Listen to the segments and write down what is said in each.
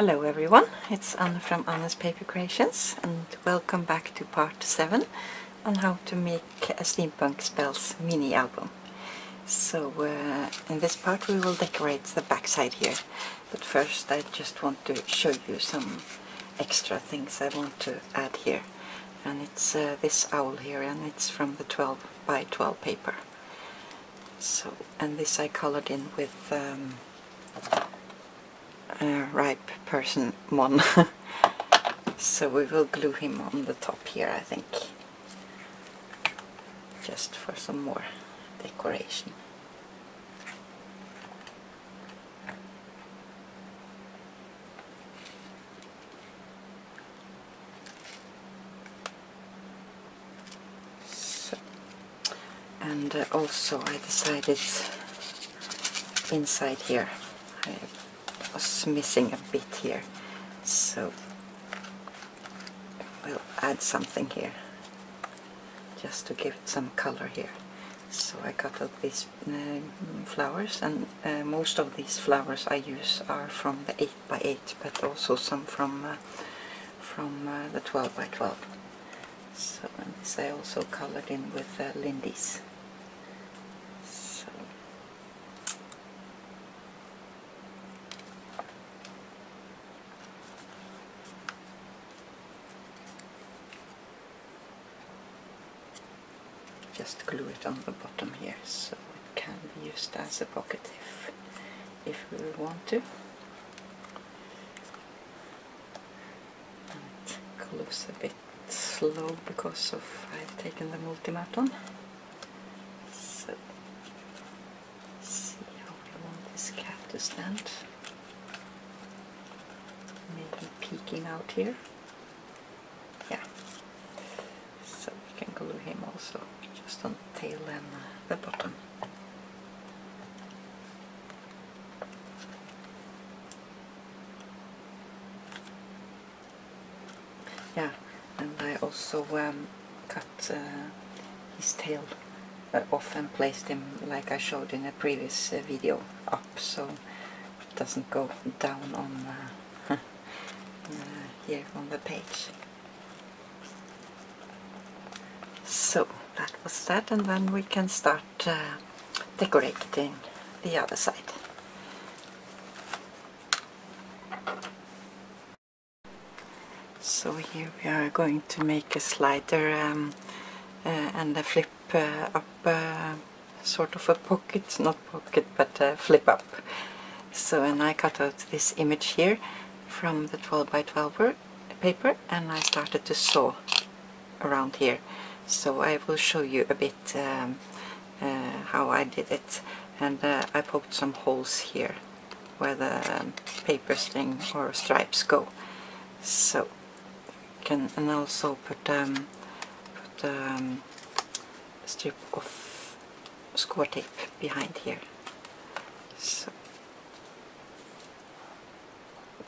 Hello everyone, it's Anne from Anne's Paper Creations and welcome back to part 7 on how to make a Steampunk Spells mini album. So in this part we will decorate the backside here, but first I just want to show you some extra things I want to add here. And it's this owl here, and it's from the 12 by 12 paper. So, and this I colored in with ripe person Mon. So we will glue him on the top here, I think, just for some more decoration. So, and also I decided inside here I was missing a bit here, so we'll add something here just to give it some color here. So I cut out these flowers, and most of these flowers I use are from the 8 by 8, but also some from the 12 by 12. So, and this I also colored in with Lindy's. Just glue it on the bottom here, so it can be used as a pocket if we want to. And glue's a bit slow because I've taken the multimat on. So see how we want this cat to stand. Maybe peeking out here. Yeah. So we can glue him also, just on the tail and the bottom. Yeah, and I also cut his tail off and placed him, like I showed in a previous video, up, so it doesn't go down on here on the page. So that was that, and then we can start decorating the other side. So here we are going to make a slider and a flip up, sort of a pocket, not pocket, but flip up. So, and I cut out this image here from the 12 by 12 paper, and I started to sew around here. So I will show you a bit how I did it, and I poked some holes here where the paper string or stripes go. So can, and also put a strip of score tape behind here. So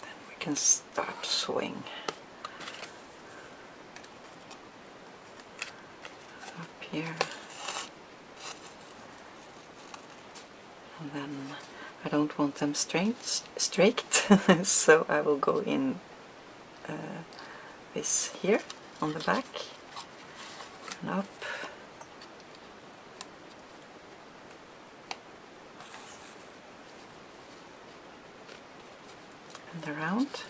then we can start sewing. Here, and then I don't want them straight, so I will go in this here on the back and up and around,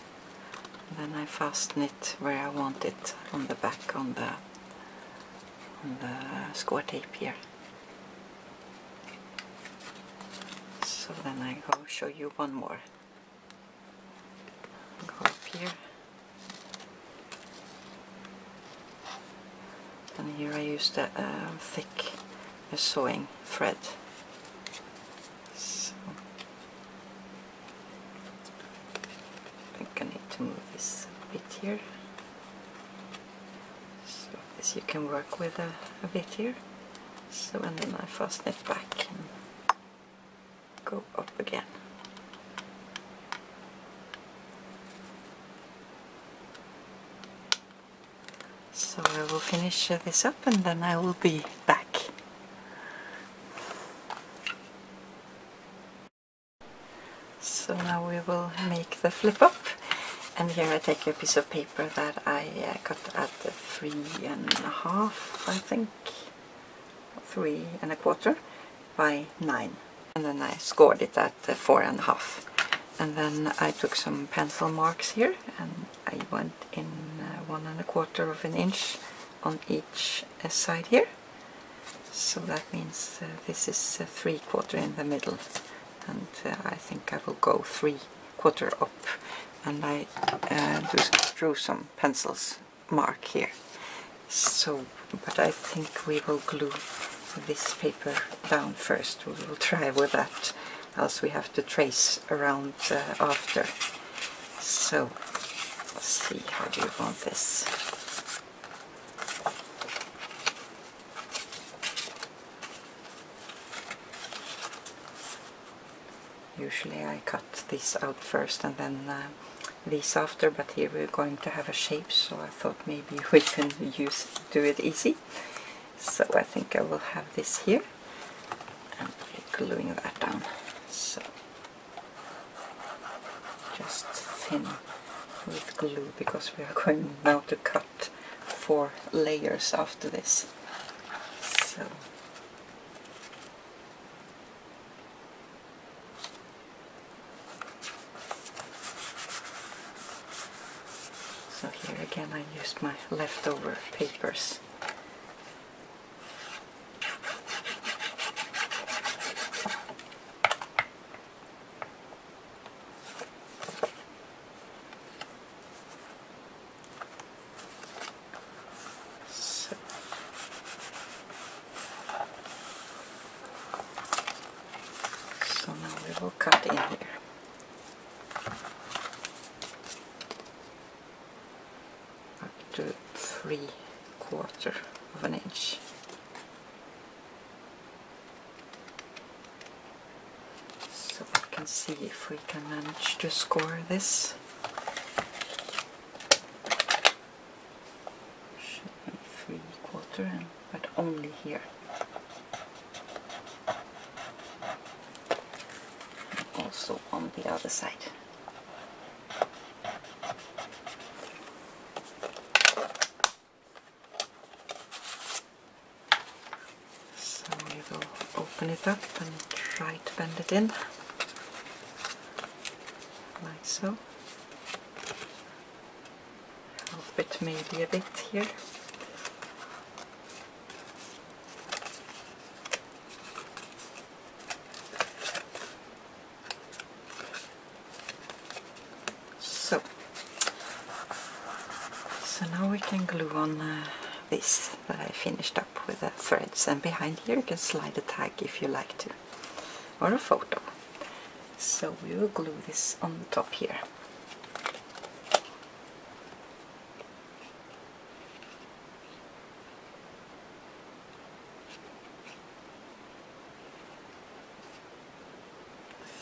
and then I fasten it where I want it on the back, on the score tape here. So then I go show you one more. Go up here, and here I used a thick sewing thread. So I think I need to move this a bit here. This you can work with a bit here. So, and then I fasten it back and go up again. So I will finish this up, and then I will be back. So now we will make the flip up, And here I take a piece of paper that I cut at 3.5, I think, 3.25 by 9, and then I scored it at 4.5. And then I took some pencil marks here, and I went in 1.25 of an inch on each side here. So that means this is 3/4 in the middle, and I think I will go 3/4 up. And I drew some pencils mark here. So, but I think we will glue this paper down first. We will try with that, else we have to trace around after. So, let's see, how do you want this? Usually I cut this out first and then these after, but here we're going to have a shape, so I thought maybe we can do it easy. So I think I will have this here, and we're gluing that down. So just thin with glue, because we are going now to cut 4 layers after this. So here again I used my leftover papers. So now we will cut in here. To 3/4 of an inch. So we can see if we can manage to score this. Should be 3/4, but only here. And also on the other side. Open it up and try to bend it in, like so. Help it maybe a bit here. So now we can glue on this that I finished up with the threads, and behind here you can slide a tag if you like to, or a photo. So we will glue this on the top here.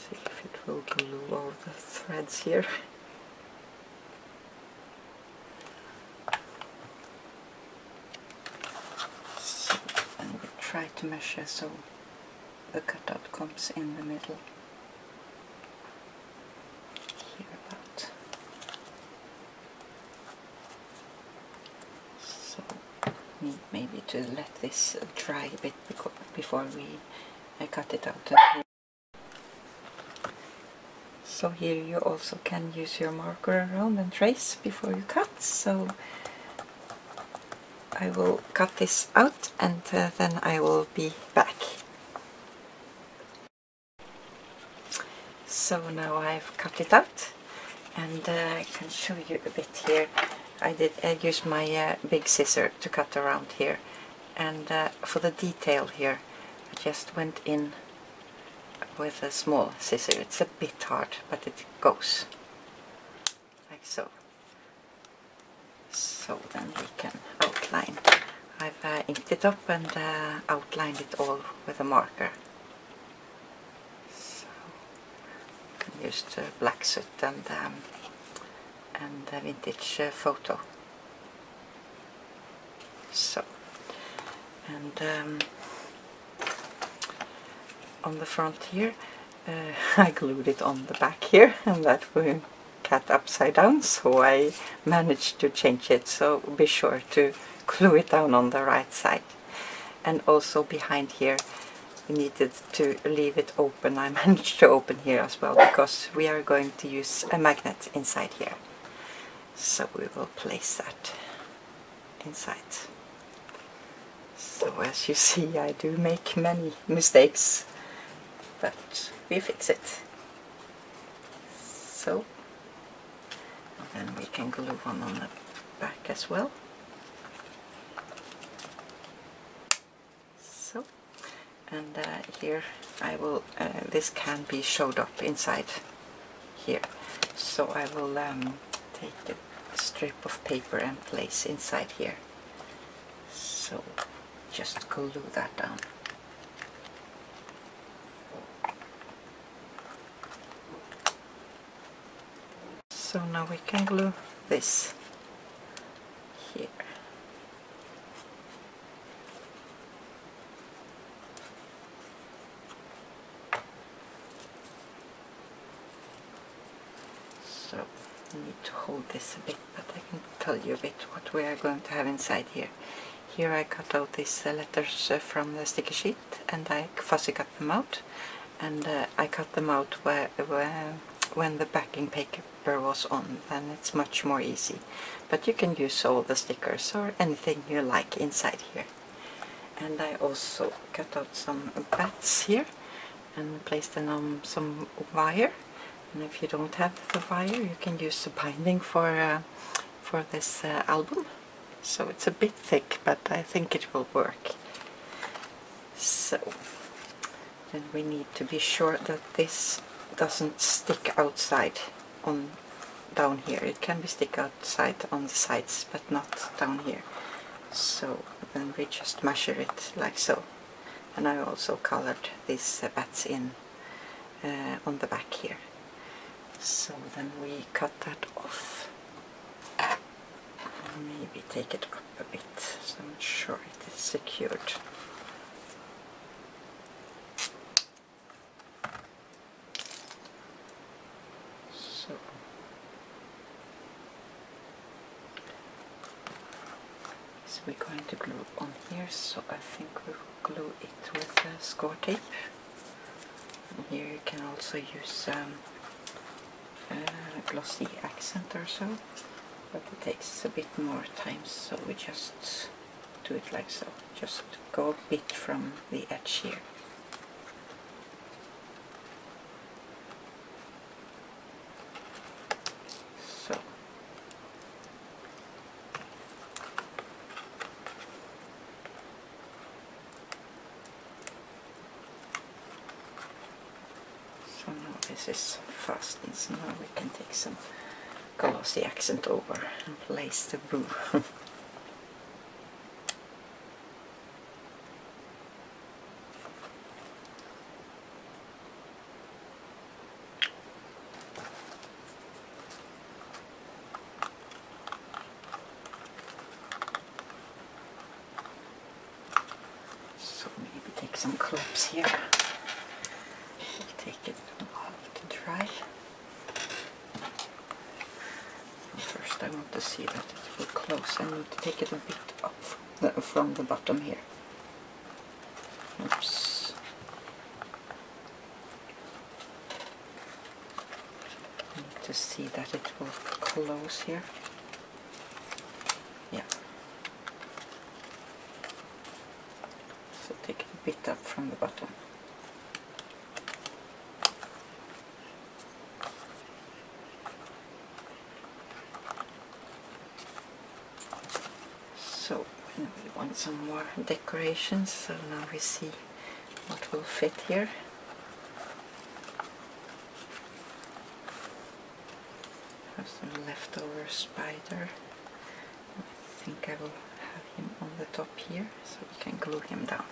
See if it will glue all the threads here. Try to measure so the cutout comes in the middle. Here about. So need maybe to let this dry a bit before I cut it out. So here you also can use your marker around and trace before you cut. So I will cut this out, and then I will be back. So now I've cut it out, and I can show you a bit here. I used my big scissor to cut around here, and for the detail here I just went in with a small scissor. It's a bit hard, but it goes like so. So then we can outline. I've inked it up and outlined it all with a marker. So you can use the black soot and a vintage photo. So, and on the front here I glued it on the back here, and that we cat upside down, so I managed to change it, so be sure to glue it down on the right side. And also behind here we needed to leave it open. I managed to open here as well, because we are going to use a magnet inside here. So we will place that inside. So as you see, I do make many mistakes, but we fix it. So, and then we can glue one on the back as well. So, and here I will, this can be showed up inside here. So I will take a strip of paper and place inside here. So just glue that down. So now we can glue this here. So I need to hold this a bit, but I can tell you a bit what we are going to have inside here. Here I cut out these letters from the sticky sheet, and I fussy cut them out, and I cut them out when the backing paper was on, then it's much more easy. But you can use all the stickers or anything you like inside here. And I also cut out some bats here and placed them on some wire. And if you don't have the wire, you can use the binding for this album. So it's a bit thick, but I think it will work. So then we need to be sure that this doesn't stick outside on down here. It can be stick outside on the sides, but not down here. So then we just measure it like so. And I also colored these bats in on the back here. So then we cut that off. Maybe take it up a bit, so I'm sure it is secured. So we're going to glue on here, so I think we will glue it with score tape. And here you can also use a glossy accent or so. But it takes a bit more time, so we just do it like so. Just go a bit from the edge here. So. So now this is fastened, so now we can take some glossy accent over and place the boo. So maybe take some clips here. We'll take it off to dry. First I want to see that it will close. I need to take it a bit up from the bottom here. Oops. I need to see that it will close here. Yeah. So take it a bit up from the bottom. So we want some more decorations, so now we see what will fit here. There's a leftover spider. I think I will have him on the top here, so we can glue him down.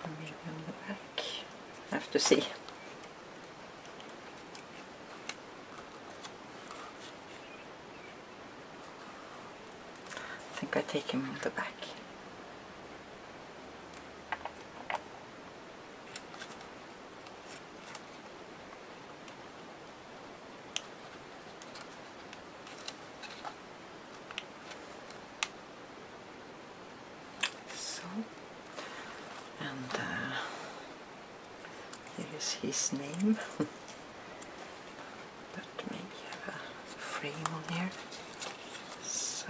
And maybe on the back. I have to see. I think I take him on the back. is his name. But maybe have a frame on here. So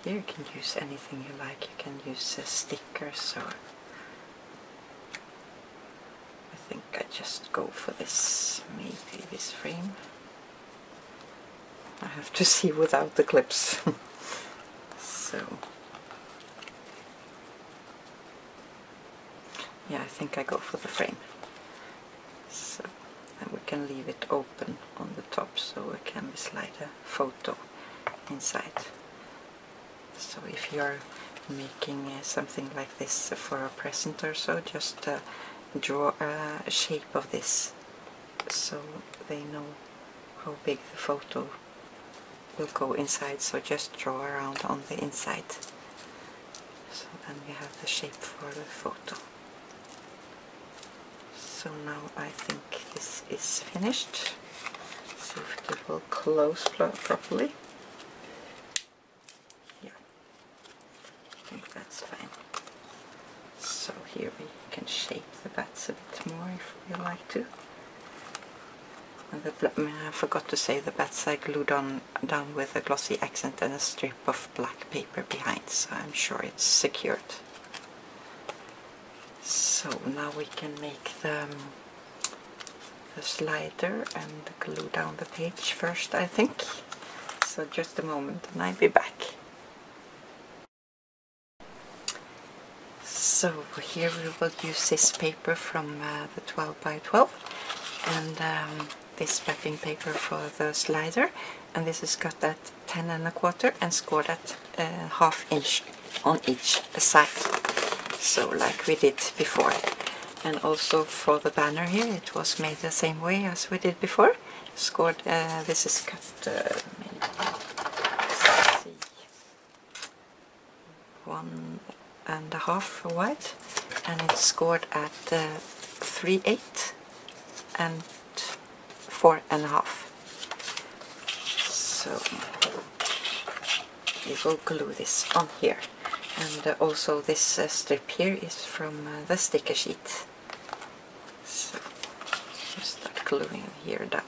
here you can use anything you like. You can use stickers, or I think I just go for this, maybe this frame. I have to see without the clips. So yeah, I think I go for the frame. So and we can leave it open on the top, so it can be slide a photo inside. So if you're making something like this for a present or so, just draw a shape of this so they know how big the photo will go inside. So just draw around on the inside, so then we have the shape for the photo. So now I think this is finished. See if it will close properly. Yeah, I think that's fine. So here we can shape the bats a bit more if we like to. And I forgot to say, the bats I glued down with a glossy accent and a strip of black paper behind, so I'm sure it's secured. So now we can make the slider and glue down the page first, I think. So just a moment and I'll be back. So here we will use this paper from the 12 by 12 and this backing paper for the slider, and this is cut at 10 1/4 and scored at 1/2 inch on each side, so like we did before. And also for the banner here, it was made the same way as we did before. Scored, this is cut maybe, let's see, 1.5 wide, and it's scored at 3/8 and 4.5. So we will glue this on here, and also this strip here is from the sticker sheet. So just start gluing here down.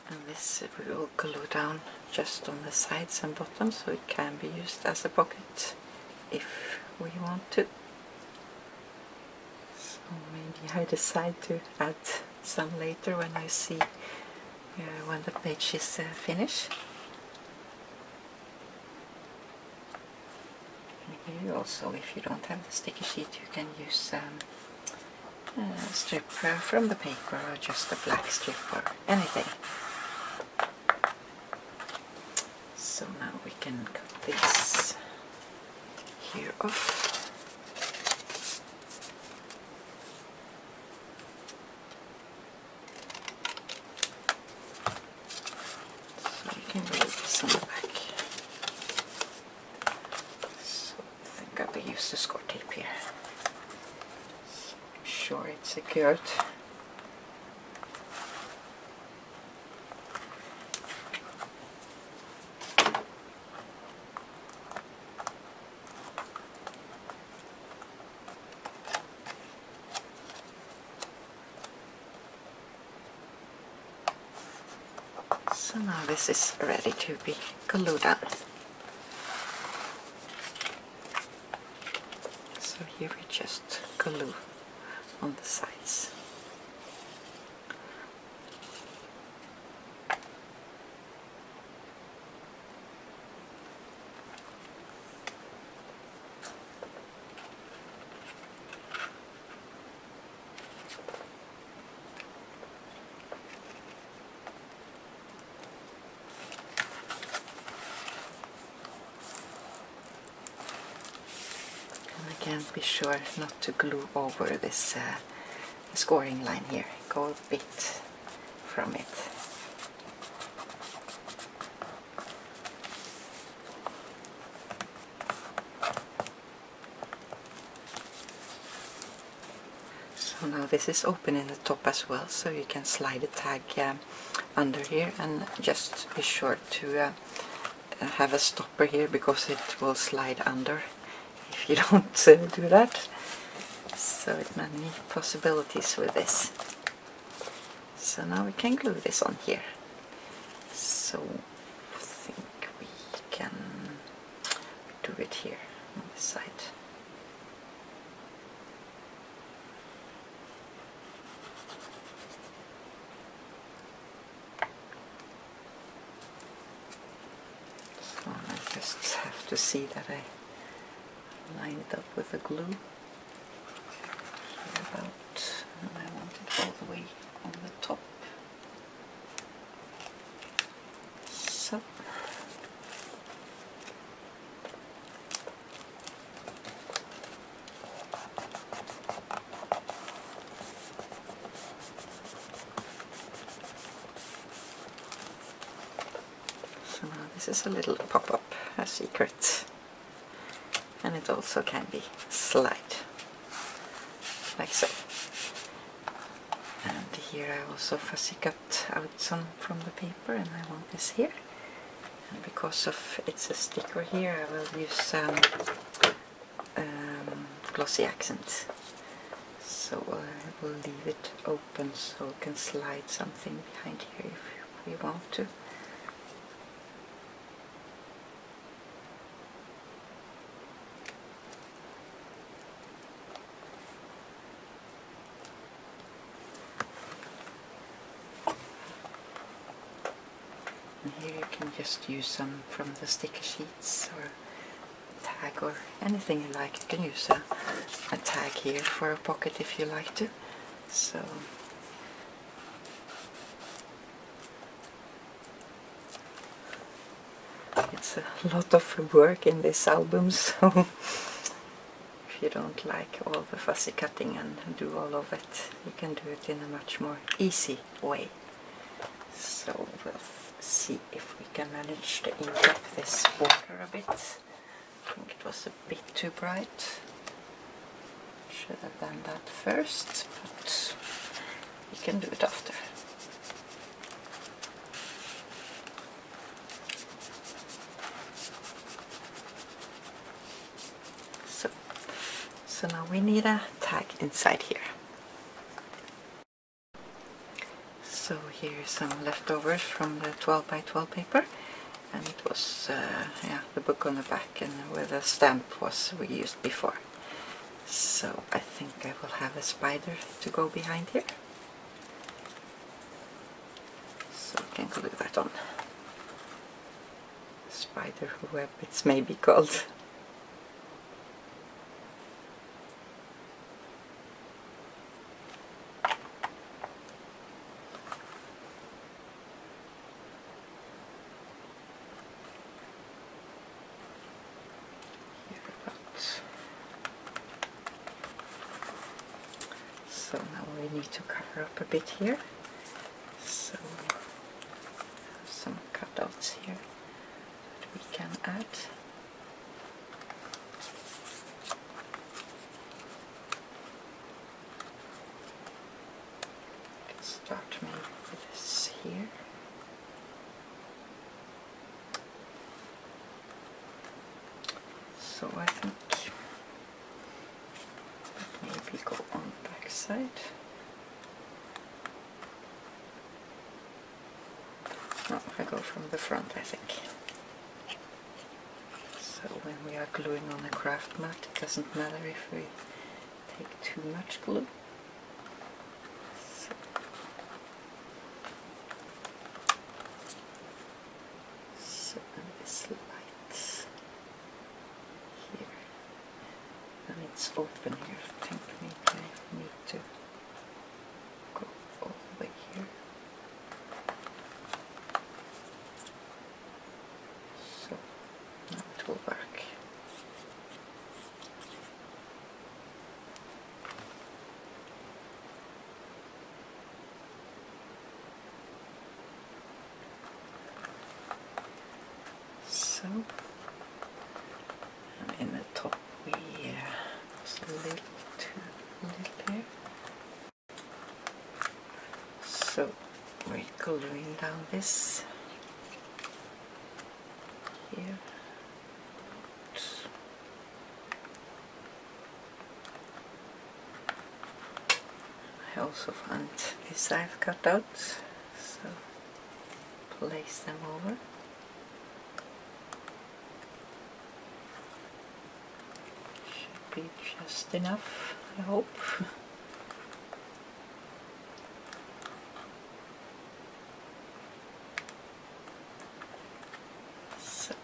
And this we will glue down just on the sides and bottom, so it can be used as a pocket if we want to. So maybe I decide to add some later when I see when the page is finished. And here also, if you don't have the sticky sheet, you can use a strip from the paper, or just a black strip or anything. So now we can cut this here off. So we can glue this on the back. So I think I will use the score tape here. So I'm sure it's secured. So now this is ready to be glued on. So here we just glue on the sides. Again, be sure not to glue over this scoring line here. Go a bit from it. So now this is open in the top as well, so you can slide a tag under here, and just be sure to have a stopper here because it will slide under if you don't do that. So it's many possibilities with this. So now we can glue this on here. So I think we can do it here on this side. So I just have to see that I line it up with the glue. Here about, and I want it all the way on the top. So. So now this is a little pop-up, a secret. And it also can be slide, like so. And here I also fussy cut out some from the paper, and I want this here. And because of it's a sticker here, I will use glossy accent. So I will leave it open so you can slide something behind here if you want to. And here you can just use some from the sticker sheets or tag or anything you like. You can use a tag here for a pocket if you like to. So it's a lot of work in this album, so if you don't like all the fussy cutting and do all of it, you can do it in a much more easy way. So we'll see if we can manage to ink up this border a bit. I think it was a bit too bright. Should have done that first, but we can do it after. So now we need a tag inside here. So here's some leftovers from the 12 by 12 paper, and it was yeah, the book on the back and where the stamp was we used before. So I think I will have a spider to go behind here. So we can glue that on. Spider web it's maybe called. So now we need to cover up a bit here. So some cutouts here that we can add. Let's start maybe with this here. So I think maybe go on the back side. No, I go from the front, I think. So when we are gluing on a craft mat, it doesn't matter if we take too much glue. So and this light here, and it's open here. I think maybe I need to go all the way here. So now it will work. gluing down this here. I also found this I've cut out, so place them over. Should be just enough, I hope. So.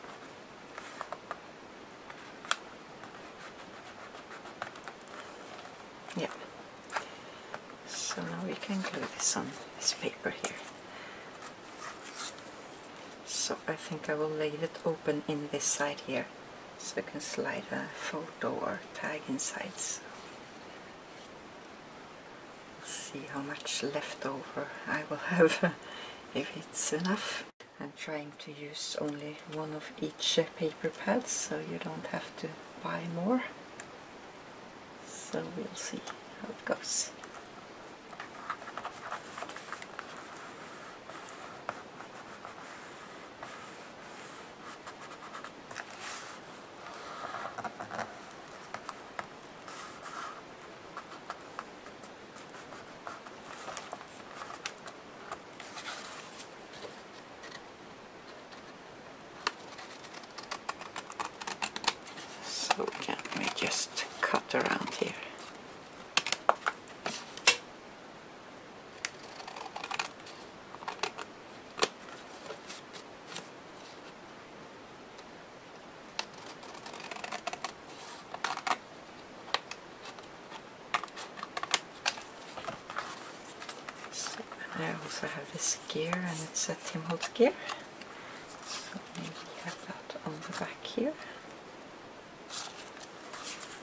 Yeah. So now we can glue this on this paper here. So I think I will leave it open in this side here, so I can slide a photo or tag inside. So we'll see how much left over I will have, if it's enough. I'm trying to use only one of each paper pad, so you don't have to buy more. So we'll see how it goes. So can we just cut around here? So I also have this gear, and it's a Tim Holtz gear. So maybe have that on the back here.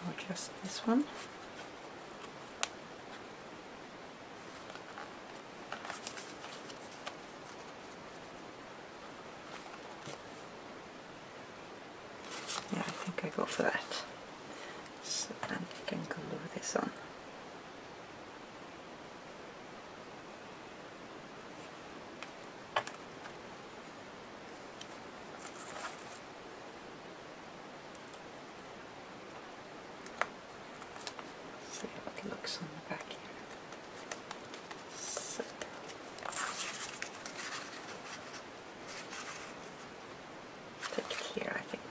Or just this one. Yeah, I think I go for that. So then you can glue this on. See how it looks on the back here. So. Take it here, I think.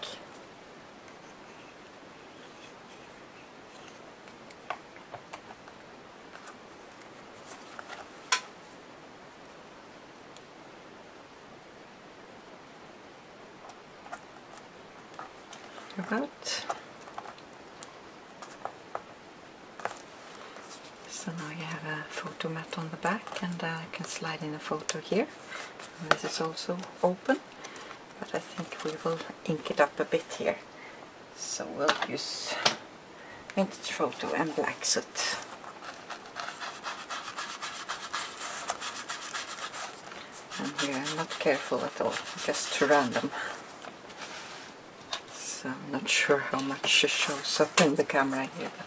About. So now you have a photo mat on the back, and I can slide in a photo here. And this is also open, but I think we will ink it up a bit here. So we'll use vintage photo and black soot. And here I'm not careful at all, just random. So I'm not sure how much shows up in the camera here, but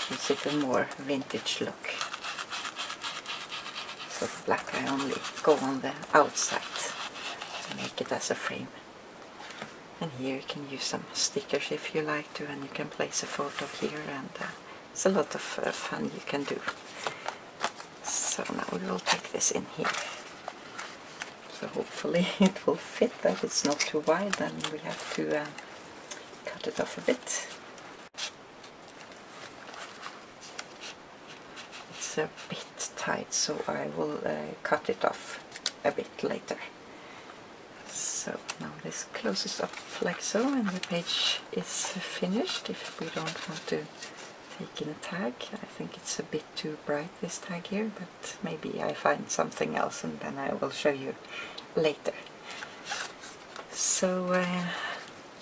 gives it a more vintage look. So the black I only go on the outside to make it as a frame. And here you can use some stickers if you like to, and you can place a photo here, and it's a lot of fun you can do. So now we will take this in here. So hopefully it will fit, that it's not too wide, and we have to cut it off a bit. It's a bit tight, so I will cut it off a bit later. So now this closes up like so, and the page is finished. If we don't want to take in a tag, I think it's a bit too bright, this tag here, but maybe I find something else and then I will show you later. So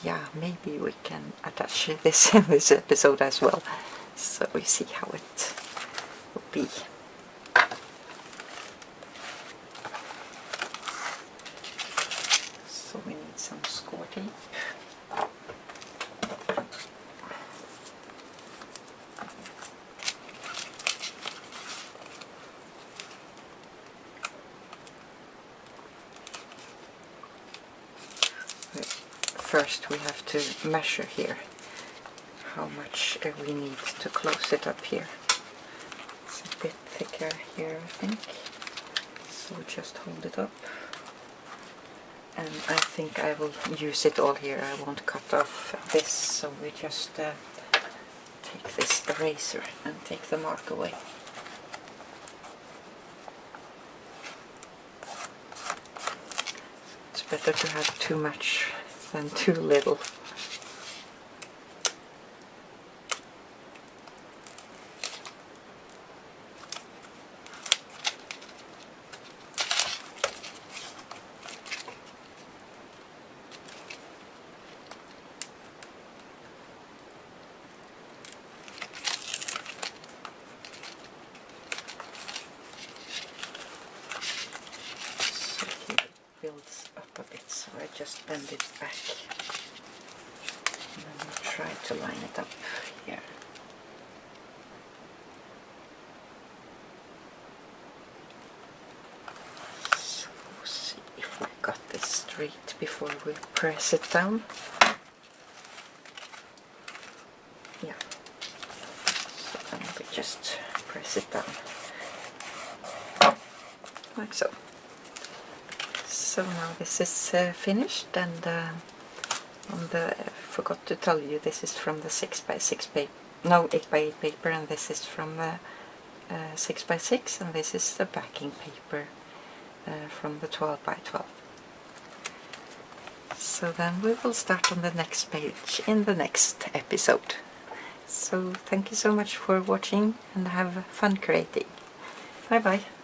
yeah, maybe we can attach this in this episode as well, so we see how it will be. So we need some score tape. first we have to measure here how much we need to close it up here. It's a bit thicker here, I think. So just hold it up. And I think I will use it all here. I won't cut off this, so we just take this eraser and take the mark away. It's better to have too much than too little. Builds up a bit, so I just bend it back and then I'll try to line it up here. So we'll see if we got this straight before we press it down. Yeah, so then we just press it down like so. So now this is finished, and I forgot to tell you, this is from the 6x6 paper, no 8x8 paper, and this is from the 6x6, and this is the backing paper from the 12x12. So then we will start on the next page in the next episode. So thank you so much for watching, and have fun creating. Bye bye.